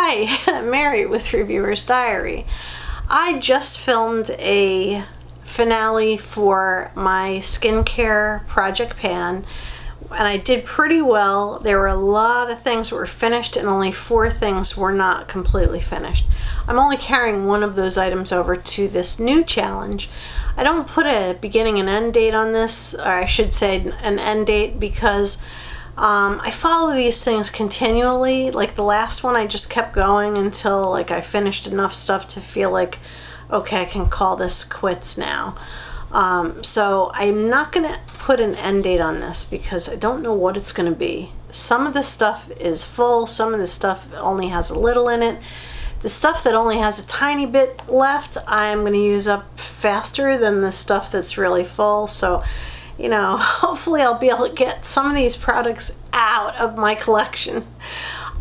Hi, Mary with Reviewer's Diary. I just filmed a finale for my skincare project pan, and I did pretty well. There were a lot of things that were finished and only 4 things were not completely finished. I'm only carrying one of those items over to this new challenge. I don't put a beginning and end date on this, or I should say an end date, because I follow these things continually. Like the last one, I just kept going until like I finished enough stuff to feel like, okay, I can call this quits now. So I'm not going to put an end date on this because I don't know what it's going to be. Some of the stuff is full, some of the stuff only has a little in it. The stuff that only has a tiny bit left, I'm going to use up faster than the stuff that's really full. So, you know, hopefully I'll be able to get some of these products out of my collection.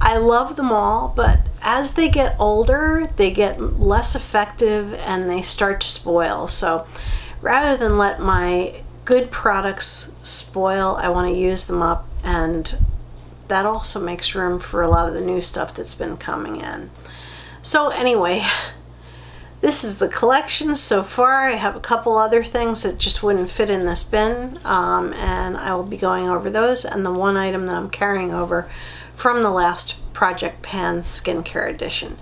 I love them all, but as they get older, they get less effective and they start to spoil. So rather than let my good products spoil, I want to use them up, and that also makes room for a lot of the new stuff that's been coming in. So anyway, this is the collection so far. I have a couple other things that just wouldn't fit in this bin, and I will be going over those, and the one item that I'm carrying over from the last Project Pan Skincare Edition.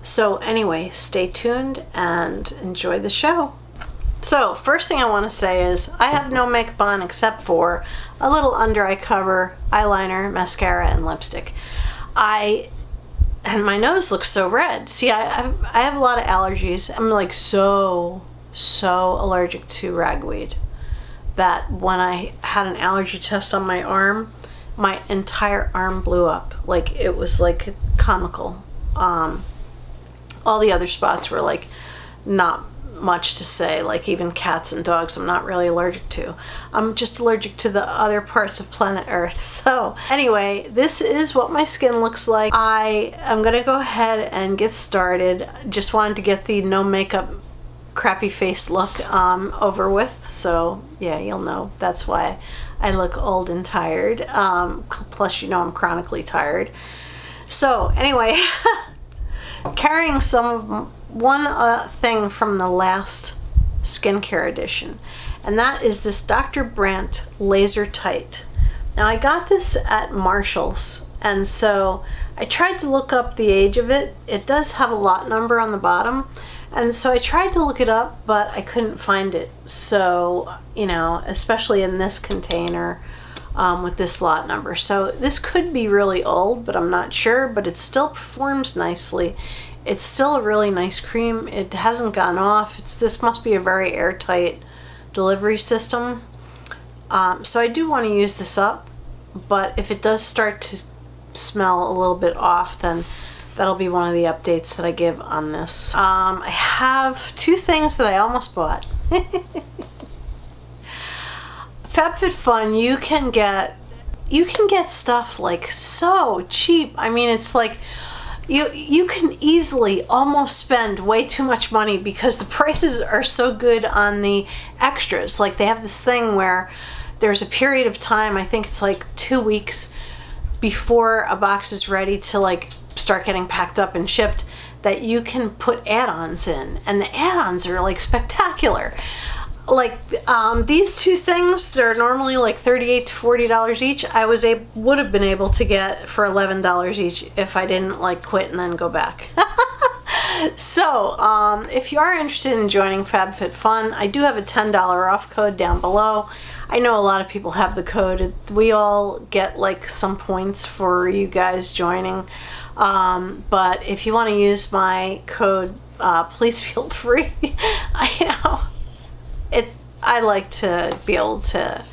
So anyway, stay tuned and enjoy the show. So first thing I want to say is I have no makeup on except for a little under eye cover, eyeliner, mascara, and lipstick. And my nose looks so red. See, I have a lot of allergies. I'm like so allergic to ragweed that when I had an allergy test on my arm, my entire arm blew up. Like, it was like comical. All the other spots were like not much to say, like even cats and dogs I'm not really allergic to. I'm just allergic to the other parts of planet Earth. So anyway, this is what my skin looks like. I am gonna go ahead and get started. Just wanted to get the no makeup crappy face look over with, so yeah, you'll know that's why I look old and tired. Plus, you know, I'm chronically tired. So anyway, carrying one thing from the last skincare edition, and that is this Dr. Brandt Laser Tight. Now I got this at Marshall's, and so I tried to look up the age of it. It does have a lot number on the bottom, and so I tried to look it up, but I couldn't find it. So, you know, especially in this container with this lot number. So this could be really old, but I'm not sure, but it still performs nicely. It's still a really nice cream. It hasn't gone off. This must be a very airtight delivery system. So I do want to use this up, but if it does start to smell a little bit off, then that'll be one of the updates that I give on this. I have 2 things that I almost bought. FabFitFun, you can get stuff like so cheap. I mean, it's like you can easily almost spend way too much money because the prices are so good on the extras. Like, they have this thing where there's a period of time, I think it's like 2 weeks before a box is ready to like start getting packed up and shipped, that you can put add-ons in, and the add-ons are like spectacular. Like these 2 things, they're normally like $38 to $40 each. I would have been able to get for $11 each if I didn't like quit and then go back. So if you are interested in joining FabFitFun, I do have a $10 off code down below. I know a lot of people have the code. We all get like some points for you guys joining. But if you want to use my code, please feel free. I know. I like to be able to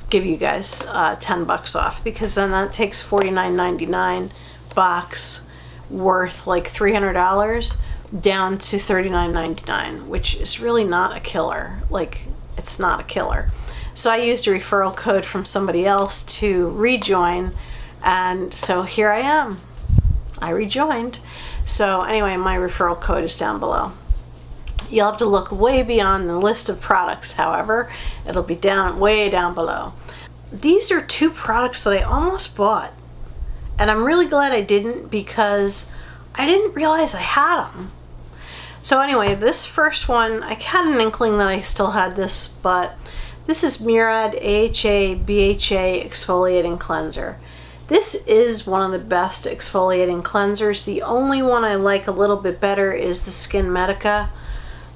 give you guys $10 off, because then that takes $49.99 box worth like $300 down to $39.99, which is really not a killer. Like, it's not a killer. So I used a referral code from somebody else to rejoin, and so here I am. I rejoined. So anyway, my referral code is down below. You'll have to look way beyond the list of products, however. It'll be way down below. These are 2 products that I almost bought, and I'm really glad I didn't, because I didn't realize I had them. So anyway, this first one, I had an inkling that I still had this, but this is Murad AHA BHA Exfoliating Cleanser. This is one of the best exfoliating cleansers. The only one I like a little bit better is the Skyn Medica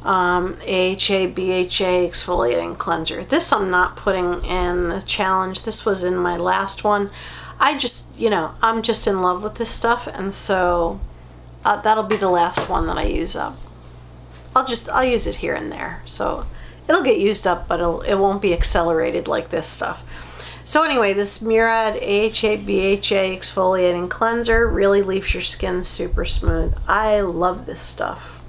AHA BHA Exfoliating Cleanser. This I'm not putting in the challenge. This was in my last one. I just, you know, I'm just in love with this stuff, and so that'll be the last one that I use up. I'll use it here and there, so it'll get used up, but it won't be accelerated like this stuff. So anyway, this Murad AHA BHA Exfoliating Cleanser really leaves your skin super smooth. I love this stuff.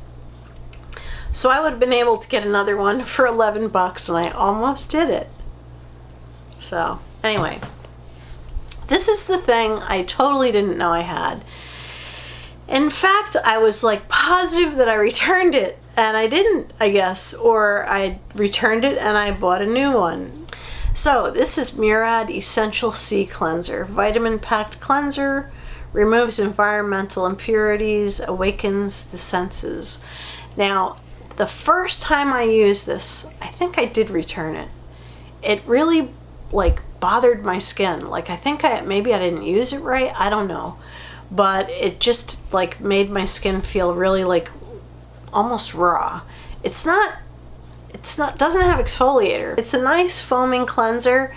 So I would have been able to get another one for 11 bucks, and I almost did it. So anyway, this is the thing I totally didn't know I had. In fact, I was like positive that I returned it, and I didn't, I guess, or I returned it and I bought a new one. So this is Murad Essential C Cleanser, vitamin-packed cleanser, removes environmental impurities, awakens the senses. Now, the first time I used this, I think I did return it. It really like bothered my skin. Like I think maybe I didn't use it right, I don't know. But it just like made my skin feel really like almost raw. Doesn't have exfoliator. It's a nice foaming cleanser.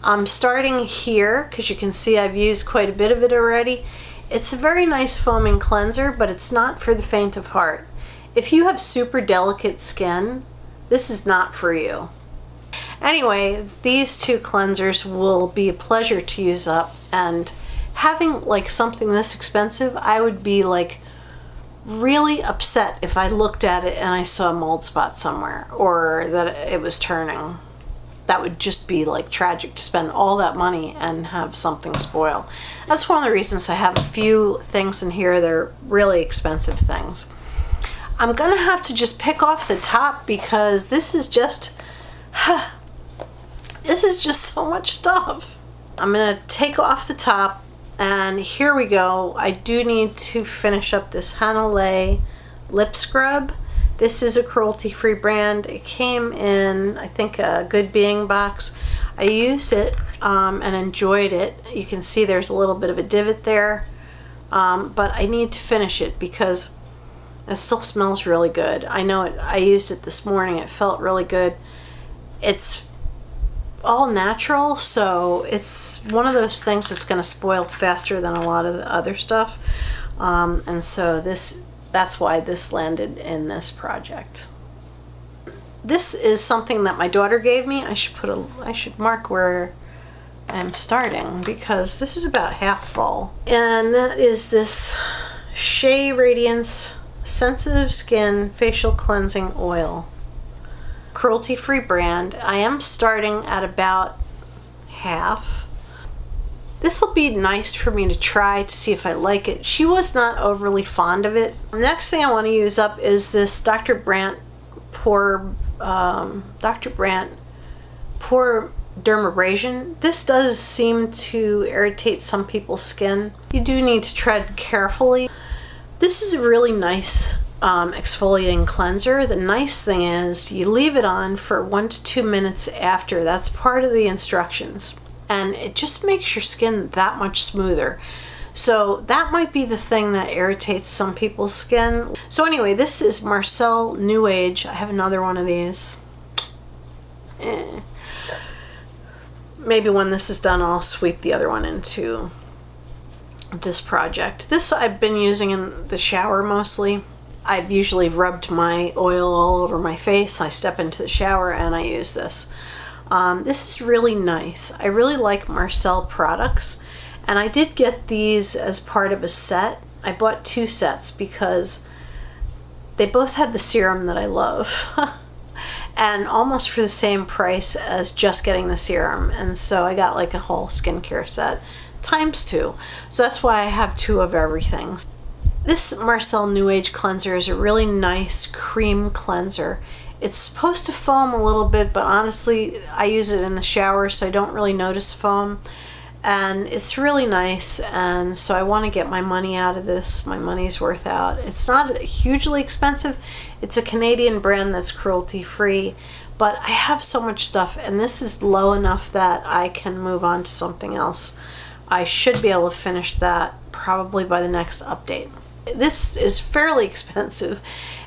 I'm starting here because you can see I've used quite a bit of it already. It's a very nice foaming cleanser, but it's not for the faint of heart. If you have super delicate skin, this is not for you. Anyway, these two cleansers will be a pleasure to use up, and having like something this expensive, I would be like really upset if I looked at it and I saw a mold spot somewhere or that it was turning. That would just be like tragic to spend all that money and have something spoil. That's one of the reasons I have a few things in here that are really expensive things. I'm gonna have to just pick off the top because this is just so much stuff. I'm gonna take off the top. And here we go. I do need to finish up this Hanalei lip scrub. This is a cruelty-free brand. It came in, I think, a Good Being box. I used it and enjoyed it. You can see there's a little bit of a divot there, but I need to finish it because it still smells really good. I know it. I used it this morning. It felt really good. It's all natural, so it's one of those things that's going to spoil faster than a lot of the other stuff, and so that's why this landed in this project. This is something that my daughter gave me. I should mark where I'm starting because this is about half full, and that is this Shea Radiance Sensitive Skin Facial Cleansing Oil. Cruelty-free brand. I am starting at about half. This will be nice for me to try to see if I like it. She was not overly fond of it. The next thing I want to use up is this Dr. Brandt Pore Dermabrasion. This does seem to irritate some people's skin. You do need to tread carefully. This is a really nice exfoliating cleanser. The nice thing is you leave it on for 1 to 2 minutes after. That's part of the instructions, and it just makes your skin that much smoother. So that might be the thing that irritates some people's skin. So anyway, this is Marcelle New Age. I have another one of these. Maybe when this is done I'll sweep the other one into this project. This I've been using in the shower mostly. I've usually rubbed my oil all over my face. I step into the shower and I use this. This is really nice. I really like Marcelle products, and I did get these as part of a set. I bought 2 sets because they both had the serum that I love and almost for the same price as just getting the serum, and so I got like a whole skincare set times 2. So that's why I have 2 of everything. This Marcelle New Age cleanser is a really nice cream cleanser. It's supposed to foam a little bit, but honestly, I use it in the shower, so I don't really notice foam. and it's really nice, and so I want to get my money out of this, my money's worth out. It's not hugely expensive. It's a Canadian brand that's cruelty free, but I have so much stuff, and this is low enough that I can move on to something else. I should be able to finish that probably by the next update. This is fairly expensive.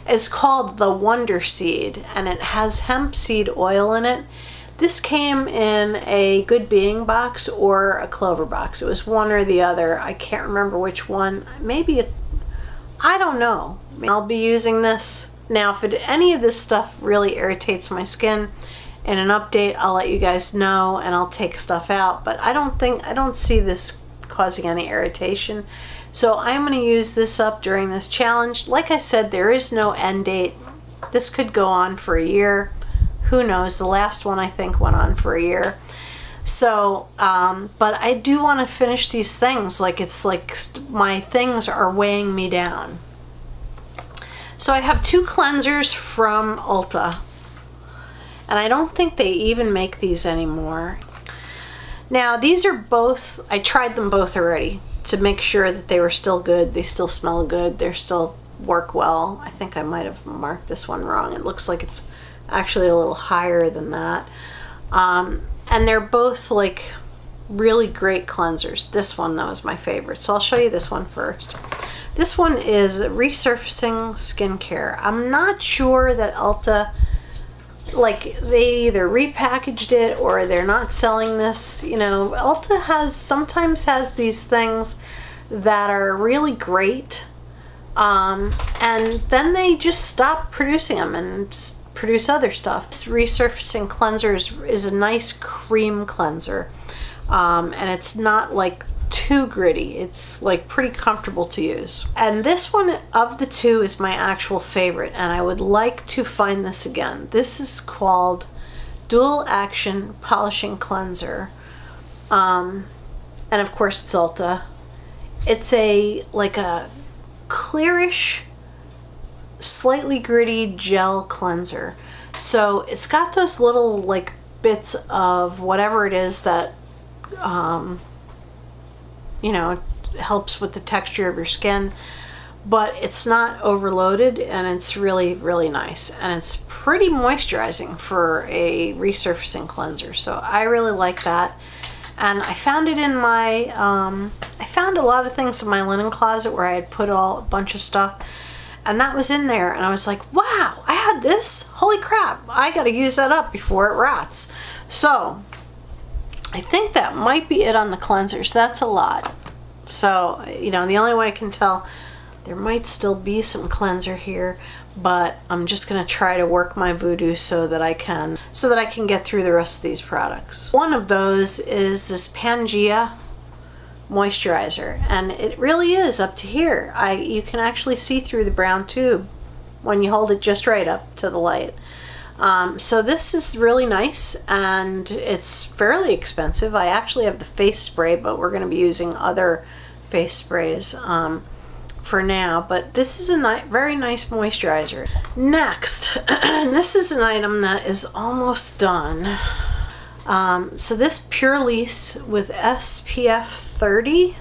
It's called the Wonder Seed, and it has hemp seed oil in it. This came in a Good Being box or a Clover box. It was one or the other. I can't remember which one. Maybe I don't know. I'll be using this. Now, if any of this stuff really irritates my skin, in an update I'll let you guys know and I'll take stuff out. But I don't see this causing any irritation. So I'm going to use this up during this challenge. Like I said, there is no end date. This could go on for a year. Who knows? The last one I think went on for a year. So, but I do want to finish these things. Like, it's like my things are weighing me down. So I have 2 cleansers from ULTA. And I don't think they even make these anymore. Now, these are both, I tried them both already to make sure that they were still good. They still smell good. They still work well. I think I might have marked this one wrong. It looks like it's actually a little higher than that. And they're both like really great cleansers. This one though is my favorite, so I'll show you this one first. This one is Resurfacing Skincare. I'm not sure that ULTA, like, they either repackaged it or they're not selling this. You know, ULTA sometimes has these things that are really great, and then they just stop producing them and produce other stuff. This Resurfacing Cleanser is a nice cream cleanser, and it's not like too gritty. It's like pretty comfortable to use. And this one of the 2 is my actual favorite, and I would like to find this again. This is called Dual Action Polishing Cleanser, and of course it's ULTA. It's like a clearish, slightly gritty gel cleanser. So it's got those little like bits of whatever it is that you know, helps with the texture of your skin, but it's not overloaded, and it's really, really nice, and it's pretty moisturizing for a resurfacing cleanser. So I really like that. And I found it in my I found a lot of things in my linen closet where I had put a bunch of stuff, and that was in there, and I was like, wow, I had this, holy crap, I gotta use that up before it rots. So I think that might be it on the cleansers. That's a lot. So, you know, the only way I can tell, there might still be some cleanser here, but I'm just gonna try to work my voodoo so that I can get through the rest of these products. One of those is this Pangea Moisturizer, and it really is up to here. You can actually see through the brown tube when you hold it just right up to the light. So this is really nice, and it's fairly expensive. I actually have the face spray, but we're going to be using other face sprays for now. But this is a very nice moisturizer. Next, this is an item that is almost done. So this Pur-lisse with SPF 30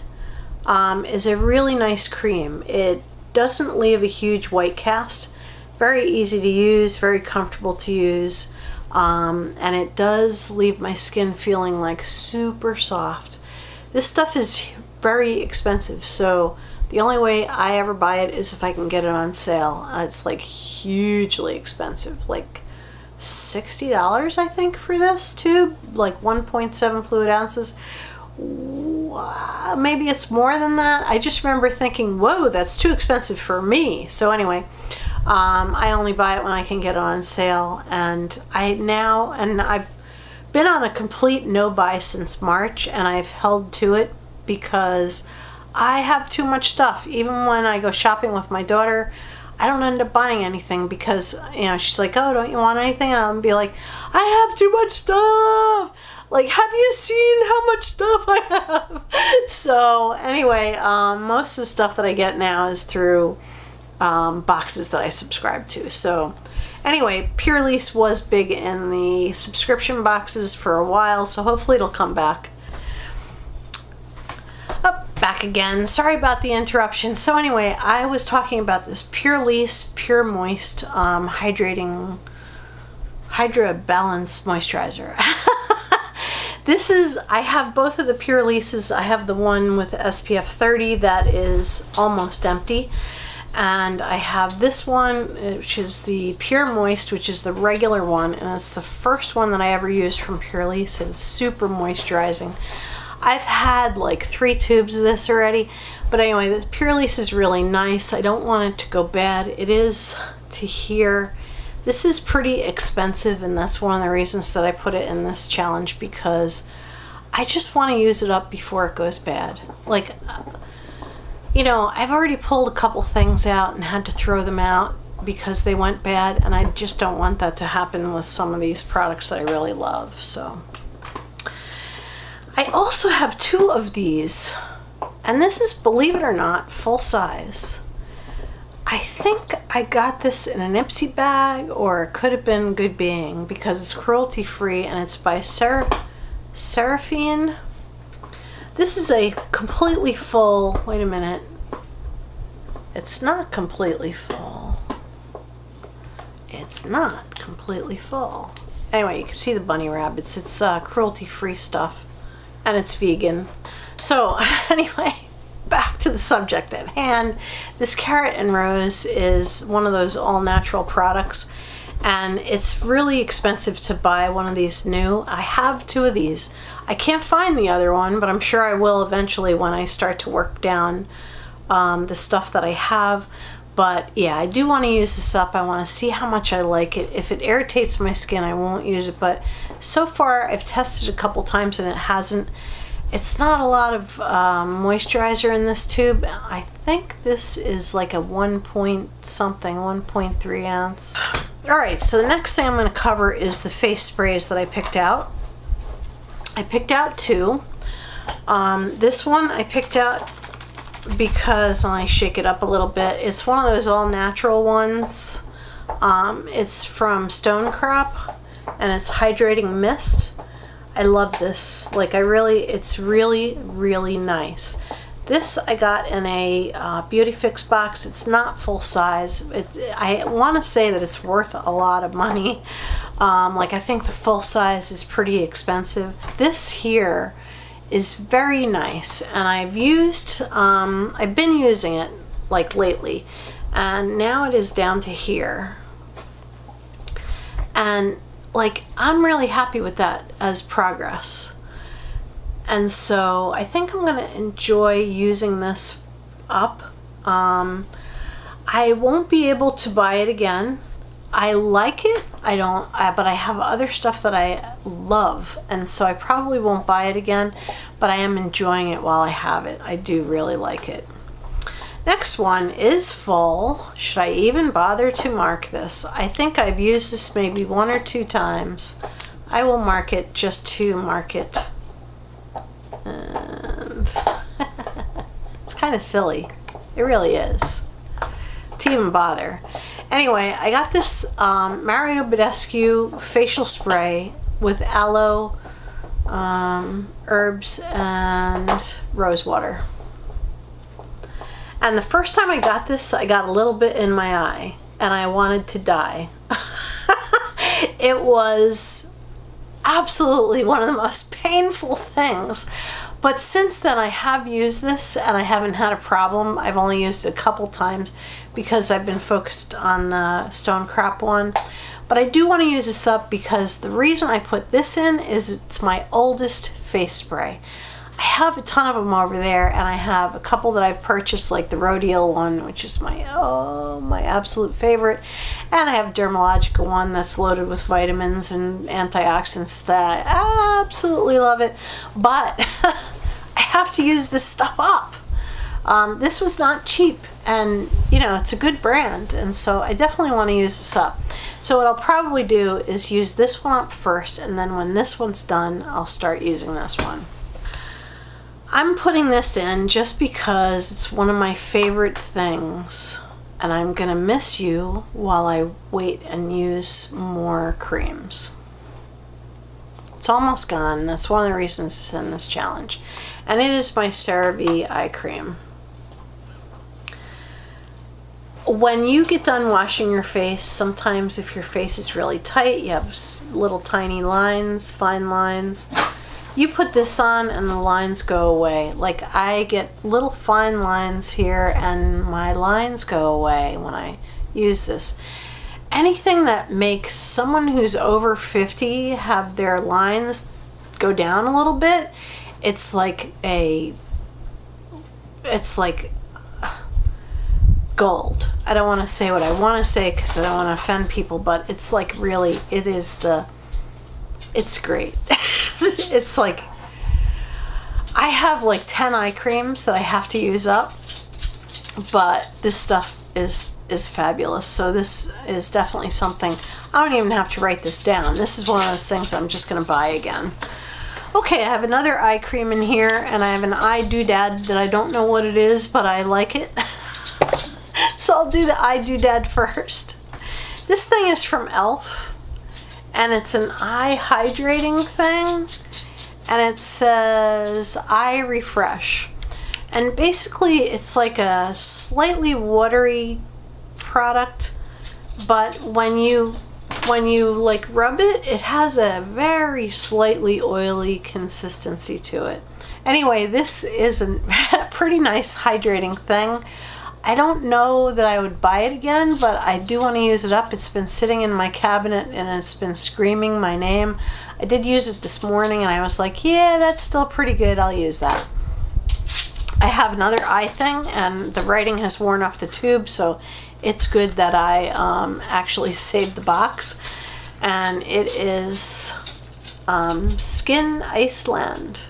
is a really nice cream. It doesn't leave a huge white cast. Very easy to use, very comfortable to use, and it does leave my skin feeling like super soft. This stuff is very expensive, so the only way I ever buy it is if I can get it on sale. It's like hugely expensive, like $60 I think for this tube, like 1.7 fluid ounces. Maybe it's more than that. I just remember thinking, whoa, that's too expensive for me. So anyway, I only buy it when I can get it on sale, and I've been on a complete no buy since March, and I've held to it because I have too much stuff. Even when I go shopping with my daughter, I don't end up buying anything because, you know, she's like, oh, don't you want anything? And I'll be like, I have too much stuff. Like, have you seen how much stuff I have? So anyway, most of the stuff that I get now is through boxes that I subscribe to. So anyway, Pur-lisse was big in the subscription boxes for a while, so hopefully it'll come back. back again. Sorry about the interruption. So anyway, I was talking about this Pur-lisse Pure Moist Hydrating Hydra Balance Moisturizer. This is, I have both of the Pur-lisses. I have the one with SPF 30 that is almost empty. And I have this one, which is the Pure Moist, which is the regular one. And it's the first one that I ever used from Pur-lisse. It's super moisturizing. I've had like 3 tubes of this already. But anyway, this Pur-lisse is really nice. I don't want it to go bad. It is to here. This is pretty expensive, and that's one of the reasons that I put it in this challenge, because I just want to use it up before it goes bad. Like, you know, I've already pulled a couple things out and had to throw them out because they went bad, and I just don't want that to happen with some of these products that I really love. So I also have 2 of these, and this is, believe it or not, full size. I think I got this in an Ipsy bag, or it could have been Good Being, because it's cruelty free, and it's by Seraphine. This is a completely full, wait a minute, it's not completely full. It's not completely full. Anyway, you can see the bunny rabbits. It's cruelty free stuff, and it's vegan. So anyway, back to the subject at hand. This Carrot and Rose is one of those all-natural products, and it's really expensive to buy one of these new. I have 2 of these. I can't find the other one, but I'm sure I will eventually when I start to work down the stuff that I have. But yeah, I do want to use this up. I want to see how much I like it. If it irritates my skin, I won't use it, but so far I've tested a couple times and it hasn't. It's not a lot of moisturizer in this tube. I think this is like a 1.3 ounce. Alright, so the next thing I'm going to cover is the face sprays that I picked out. I picked out 2. This one I picked out because I shake it up a little bit. It's one of those all natural ones. It's from Stone Crop, and it's Hydrating Mist. I love this. Like, it's really, really nice. This I got in a Beauty Fix box. It's not full size. I want to say that it's worth a lot of money. Like, I think the full size is pretty expensive. This here is very nice, and I've been using it like lately, and now it is down to here. And like, I'm really happy with that as progress. And so I think I'm going to enjoy using this up. I won't be able to buy it again. I like it. But I have other stuff that I love, and so I probably won't buy it again, but I am enjoying it while I have it. I do really like it. Next one is full. Should I even bother to mark this? I think I've used this maybe 1 or 2 times. I will mark it just to mark it. And it's kind of silly. It really is, to even bother. Anyway, I got this Mario Badescu facial spray with aloe, herbs, and rose water. And the first time I got this, I got a little bit in my eye, and I wanted to die. It was absolutely one of the most painful things. But since then, I have used this, and I haven't had a problem. I've only used it a couple times because I've been focused on the Stone Crop one. But I do want to use this up because the reason I put this in is it's my oldest face spray. I have a ton of them over there, and I have a couple that I've purchased, like the Rhodial one, which is my absolute favorite, and I have a Dermalogica one that's loaded with vitamins and antioxidants that I absolutely love it, but I have to use this stuff up. This was not cheap, and you know, it's a good brand, and so I definitely want to use this up. So what I'll probably do is use this one up first, and then when this one's done, I'll start using this one. I'm putting this in just because it's one of my favorite things, and I'm gonna miss you while I wait and use more creams. It's almost gone. That's one of the reasons it's in this challenge. And it is my CeraVe eye cream. When you get done washing your face, sometimes if your face is really tight, you have little tiny lines, fine lines, you put this on and the lines go away. Like, I get little fine lines here and my lines go away when I use this. Anything that makes someone who's over 50 have their lines go down a little bit, it's like gold. I don't want to say what I want to say because I don't want to offend people, but it's like really, it's great. It's like, I have like 10 eye creams that I have to use up, but this stuff is fabulous. So this is definitely something, I don't even have to write this down. This is one of those things I'm just going to buy again. Okay, I have another eye cream in here, and I have an eye doodad that I don't know what it is, but I like it. So I'll do the eye doodad first. This thing is from e.l.f. and it's an eye hydrating thing, and it says eye refresh. And basically it's like a slightly watery product, but when you like rub it, it has a very slightly oily consistency to it. Anyway, this is a pretty nice hydrating thing. I don't know that I would buy it again, but I do want to use it up. It's been sitting in my cabinet and it's been screaming my name. I did use it this morning and I was like, yeah, that's still pretty good. I'll use that. I have another eye thing and the writing has worn off the tube, so it's good that I actually saved the box. And it is Skyn Iceland.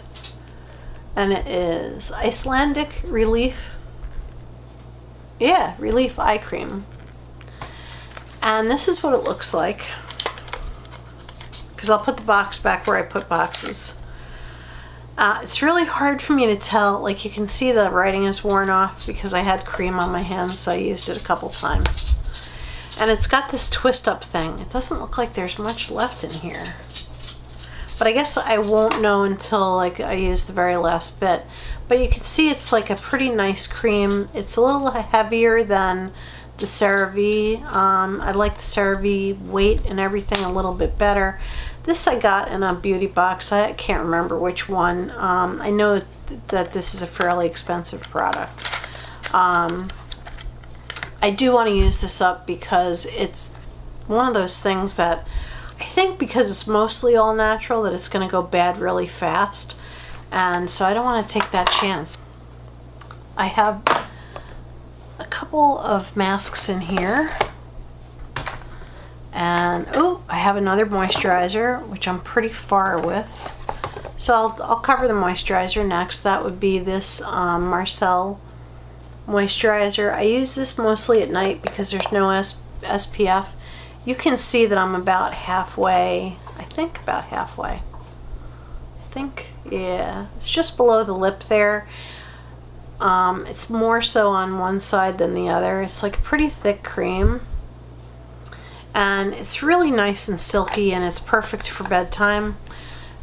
And it is Icelandic Relief. Yeah, Relief Eye Cream. And this is what it looks like. Because I'll put the box back where I put boxes. It's really hard for me to tell. Like, you can see the writing is worn off because I had cream on my hands, so I used it a couple times. And it's got this twist up thing. It doesn't look like there's much left in here. But I guess I won't know until like I use the very last bit. But you can see it's like a pretty nice cream. It's a little heavier than the CeraVe. I like the CeraVe weight and everything a little bit better. This I got in a beauty box. I can't remember which one. I know that this is a fairly expensive product. I do want to use this up because it's one of those things that I think, because it's mostly all natural, that it's going to go bad really fast. And so I don't want to take that chance. I have a couple of masks in here. And oh, I have another moisturizer, which I'm pretty far with. So I'll cover the moisturizer next. That would be this Marcelle moisturizer. I use this mostly at night because there's no SPF. You can see that I'm about halfway. I think about halfway. Yeah, it's just below the lip there. It's more so on one side than the other. It's like a pretty thick cream. And it's really nice and silky, and it's perfect for bedtime.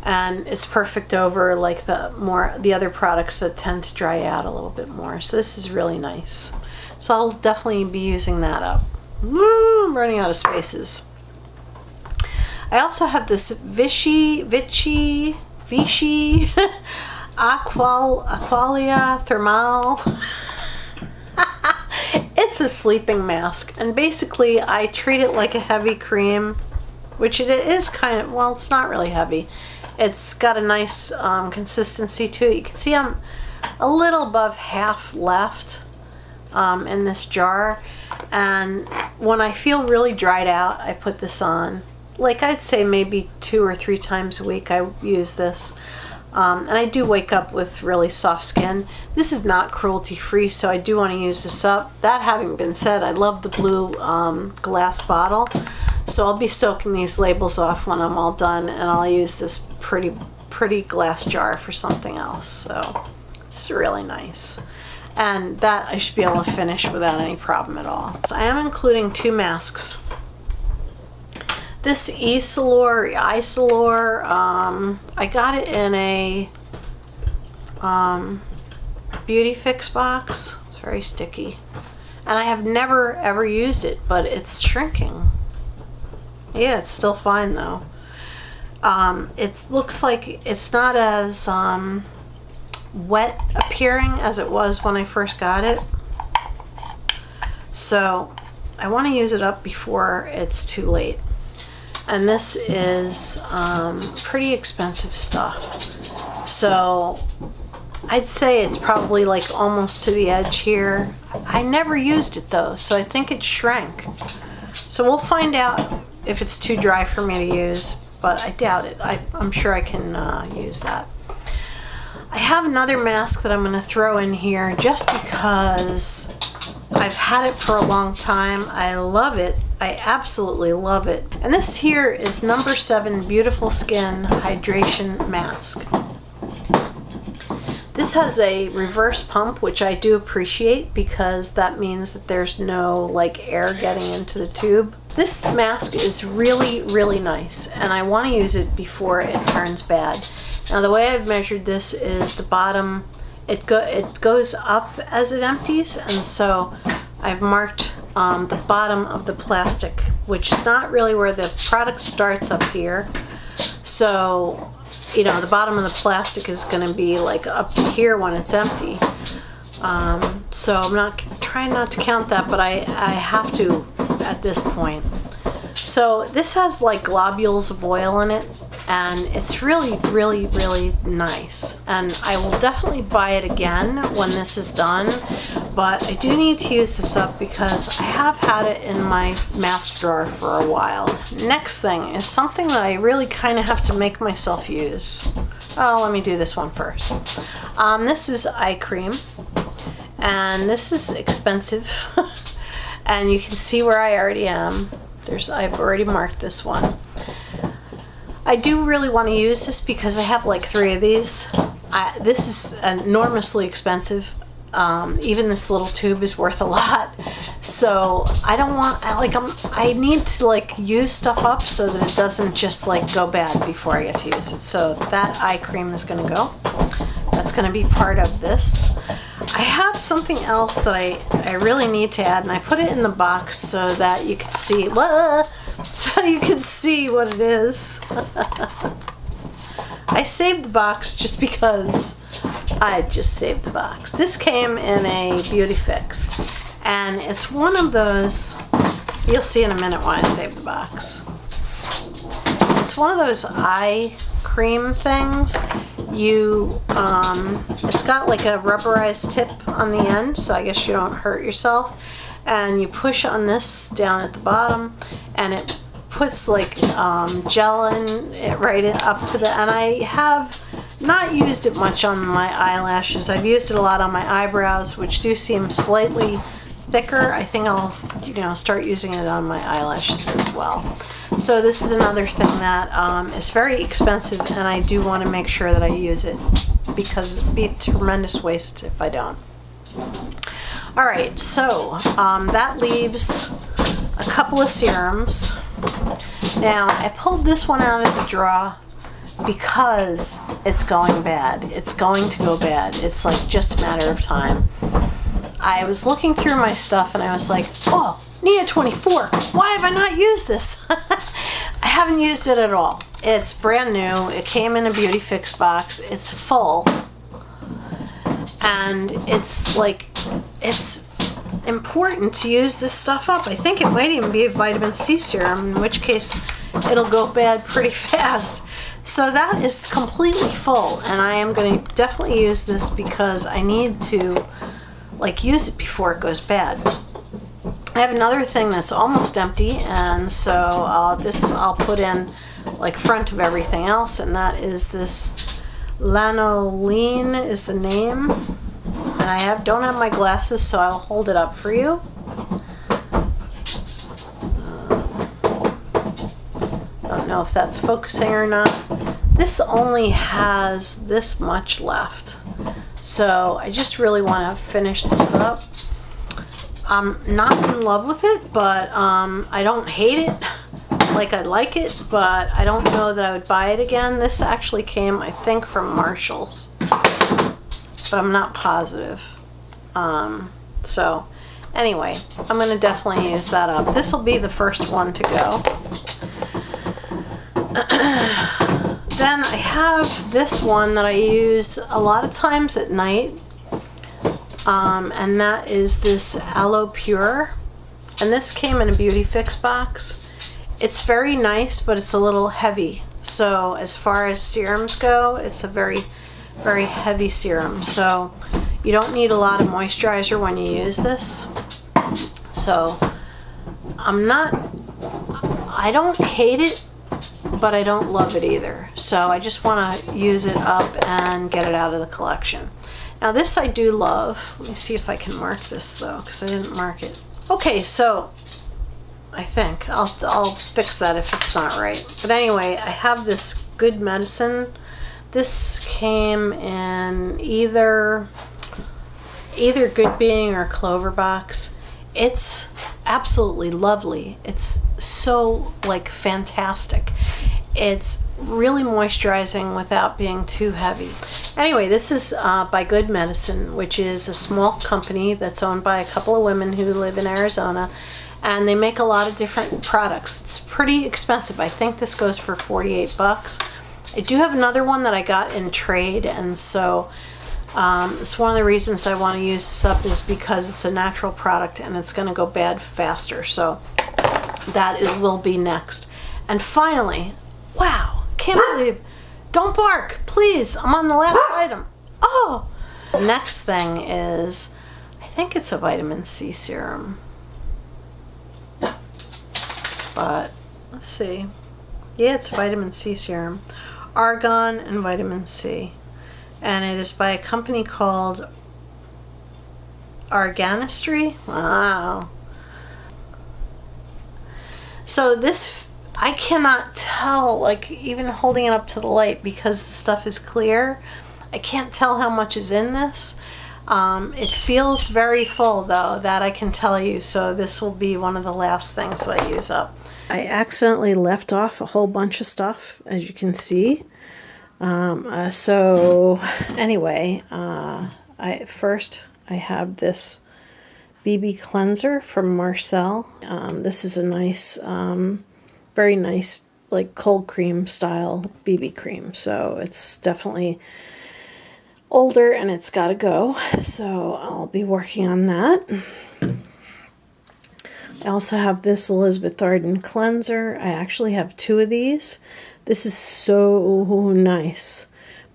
And it's perfect over like the other products that tend to dry out a little bit more. So this is really nice. So I'll definitely be using that up. I'm running out of spaces. I also have this Vichy Aqualia Thermal. It's a sleeping mask, and basically I treat it like a heavy cream, which it is kind of, well, it's not really heavy. It's got a nice consistency to it. You can see I'm a little above half left in this jar, and when I feel really dried out, I put this on. Like, I'd say maybe 2 or 3 times a week I use this. And I do wake up with really soft skin. This is not cruelty free, so I do want to use this up. That having been said, I love the blue glass bottle, so I'll be soaking these labels off when I'm all done, and I'll use this pretty glass jar for something else. So it's really nice, and that I should be able to finish without any problem at all. So I am including 2 masks. This Eslor, I got it in a Beauty Fix box. It's very sticky. And I have never ever used it, but it's shrinking. Yeah, it's still fine though. It looks like it's not as wet appearing as it was when I first got it. So I want to use it up before it's too late. And this is pretty expensive stuff. So I'd say it's probably like almost to the edge here. I never used it though, so I think it shrank. So we'll find out if it's too dry for me to use, but I doubt it. I'm sure I can use that. I have another mask that I'm going to throw in here just because I've had it for a long time. I love it. I absolutely love it. And this here is No7 Beautiful Skin Hydration Mask. This has a reverse pump, which I do appreciate because that means that there's no like air getting into the tube. This mask is really, really nice, and I want to use it before it turns bad. Now the way I've measured this is the bottom, it goes up as it empties, and so I've marked the bottom of the plastic, which is not really where the product starts up here. So, you know, the bottom of the plastic is going to be like up to here when it's empty. So I'm trying not to count that, but I have to at this point. So this has like globules of oil in it, and it's really, really, really nice. And I will definitely buy it again when this is done, but I do need to use this up because I have had it in my mask drawer for a while. Next thing is something that I really kind of have to make myself use. Oh, let me do this one first. This is eye cream, and this is expensive. And you can see where I already am. I've already marked this one. I do really want to use this because I have like 3 of these. This is enormously expensive. Even this little tube is worth a lot. So I don't want, I need to like use stuff up so that it doesn't just like go bad before I get to use it. So that eye cream is going to go. That's going to be part of this. I have something else that I really need to add, and I put it in the box so that you can see, so you can see what it is. I saved the box just because I just saved the box. This came in a Beauty Fix, and it's one of those, you'll see in a minute why I saved the box. It's one of those eye cream things. It's got like a rubberized tip on the end, so I guess you don't hurt yourself. And you push on this down at the bottom, and it puts like gel in it right up to the, and I have not used it much on my eyelashes. I've used it a lot on my eyebrows, which do seem slightly thicker. I think I'll start using it on my eyelashes as well. So this is another thing that is very expensive, and I do want to make sure that I use it because it'd be a tremendous waste if I don't. Alright, so that leaves a couple of serums. Now, I pulled this one out of the drawer because it's going bad. It's going to go bad. It's like just a matter of time. I was looking through my stuff and I was like, oh, Nia 24, why have I not used this? I haven't used it at all. It's brand new. It came in a Beauty Fix box. It's full. And it's like, it's important to use this stuff up. I think it might even be a vitamin C serum, in which case it'll go bad pretty fast. So that is completely full, and I am going to definitely use this because I need to like use it before it goes bad. I have another thing that's almost empty, and so this I'll put in like front of everything else, and that is this Lanolin is the name. And I don't have my glasses, so I'll hold it up for you. Don't know if that's focusing or not. This only has this much left, so I just really want to finish this up. I'm not in love with it, but I don't hate it. Like, I like it, but I don't know that I would buy it again. This actually came, I think, from Marshall's, but I'm not positive. So anyway, I'm going to definitely use that up. This will be the first one to go. Then I have this one that I use a lot of times at night, and that is this Aloe Pure, and this came in a Beauty Fix box. It's very nice, but it's a little heavy. So as far as serums go, it's a very, very heavy serum. So you don't need a lot of moisturizer when you use this. So I don't hate it, but I don't love it either. So I just want to use it up and get it out of the collection. Now this I do love. Let me see if I can mark this though, because I didn't mark it. Okay, so I think I'll fix that if it's not right. But anyway, I have this Good Medicine. This came in either Good Being or Clover box. It's absolutely lovely. It's so like fantastic. It's really moisturizing without being too heavy. Anyway, this is by Good Medicine, which is a small company that's owned by a couple of women who live in Arizona, and they make a lot of different products. It's pretty expensive. I think this goes for 48 bucks. I do have another one that I got in trade, and so it's one of the reasons I want to use this up is because it's a natural product and it's going to go bad faster. So will be next. And finally, wow, can't believe, don't bark, please, I'm on the last item. Oh, the next thing is, I think it's a vitamin C serum. But let's see. Yeah, it's vitamin C serum. Argan and vitamin C. And it is by a company called Organistry. Wow. So this, I cannot tell, like even holding it up to the light because the stuff is clear, I can't tell how much is in this. It feels very full though, that I can tell you, so this will be one of the last things that I use up. I accidentally left off a whole bunch of stuff, as you can see. So anyway, I have this BB cleanser from Marcelle. This is a nice, very nice, like cold cream style BB cream. So it's definitely older and it's got to go. So I'll be working on that. I also have this Elizabeth Arden cleanser. I actually have two of these. This is so nice.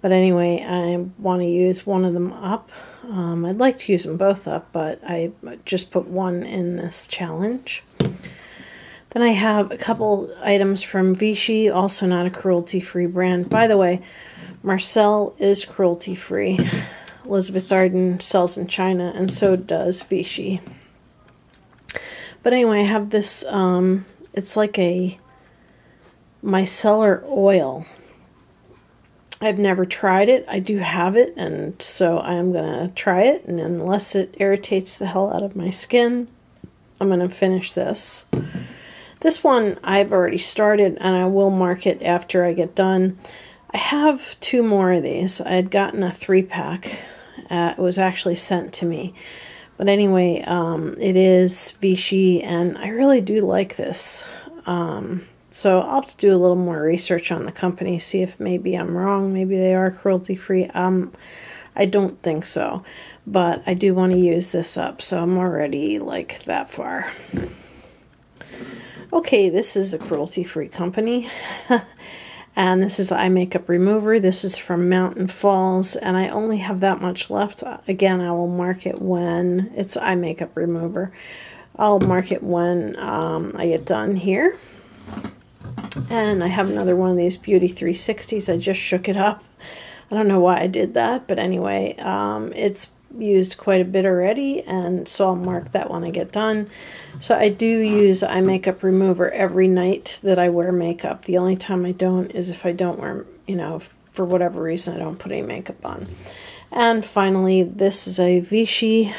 But anyway, I want to use one of them up. I'd like to use them both up, but I just put one in this challenge. Then I have a couple items from Vichy, also not a cruelty-free brand. By the way, Marcelle is cruelty-free. Elizabeth Arden sells in China, and so does Vichy. But anyway, I have this, it's like a micellar oil. I've never tried it. I do have it, and so I'm going to try it, and unless it irritates the hell out of my skin, I'm going to finish this. This one I've already started, and I will mark it after I get done. I have two more of these. I had gotten a 3-pack. It was actually sent to me. But anyway, it is Vichy, and I really do like this. So I'll have to do a little more research on the company, see if maybe I'm wrong. Maybe they are cruelty-free. I don't think so. But I do want to use this up, so I'm already like that far. Okay, this is a cruelty-free company. And this is eye makeup remover. This is from Mountain Falls, and I only have that much left. Again, I will mark it when it's eye makeup remover. I'll mark it when I get done here. And I have another one of these Beauty 360s. I just shook it up. I don't know why I did that, but anyway, it's used quite a bit already, and so I'll mark that when I get done. So I do use eye makeup remover every night that I wear makeup. The only time I don't is if I don't wear, for whatever reason I don't put any makeup on. And finally, this is a Vichy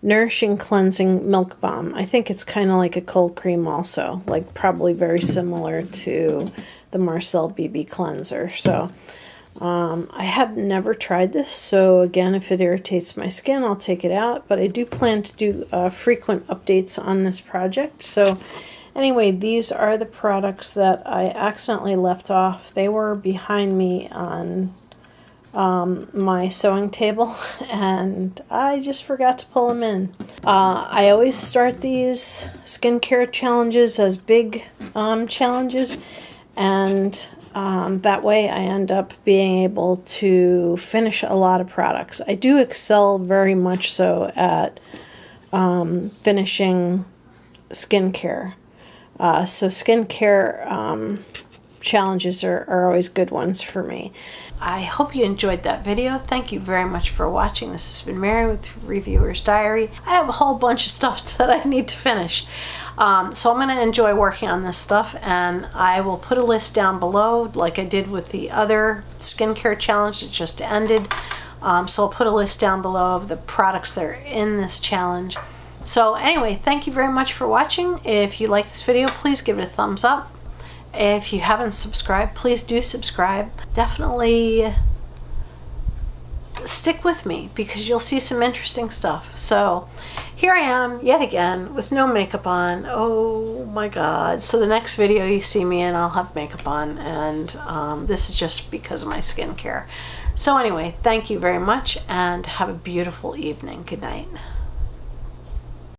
Nourishing Cleansing Milk Balm. I think it's kind of like a cold cream also, like probably very similar to the Marcelle BB Cleanser. So I have never tried this, so again, if it irritates my skin, I'll take it out, but I do plan to do frequent updates on this project. So anyway, these are the products that I accidentally left off. They were behind me on my sewing table, and I just forgot to pull them in. I always start these skincare challenges as big challenges, and that way I end up being able to finish a lot of products. I do excel very much so at finishing skincare. So skincare challenges are always good ones for me. I hope you enjoyed that video. Thank you very much for watching. This has been Mary with Reviewer's Diary. I have a whole bunch of stuff that I need to finish. So I'm going to enjoy working on this stuff, and I will put a list down below like I did with the other skincare challenge that just ended. So I'll put a list down below of the products that are in this challenge. So anyway, thank you very much for watching. If you like this video, please give it a thumbs up. If you haven't subscribed, please do subscribe. Definitely stick with me because you'll see some interesting stuff. So here I am yet again with no makeup on. Oh my god. So the next video you see me in, I'll have makeup on, and this is just because of my skincare. So anyway, thank you very much and have a beautiful evening. Good night.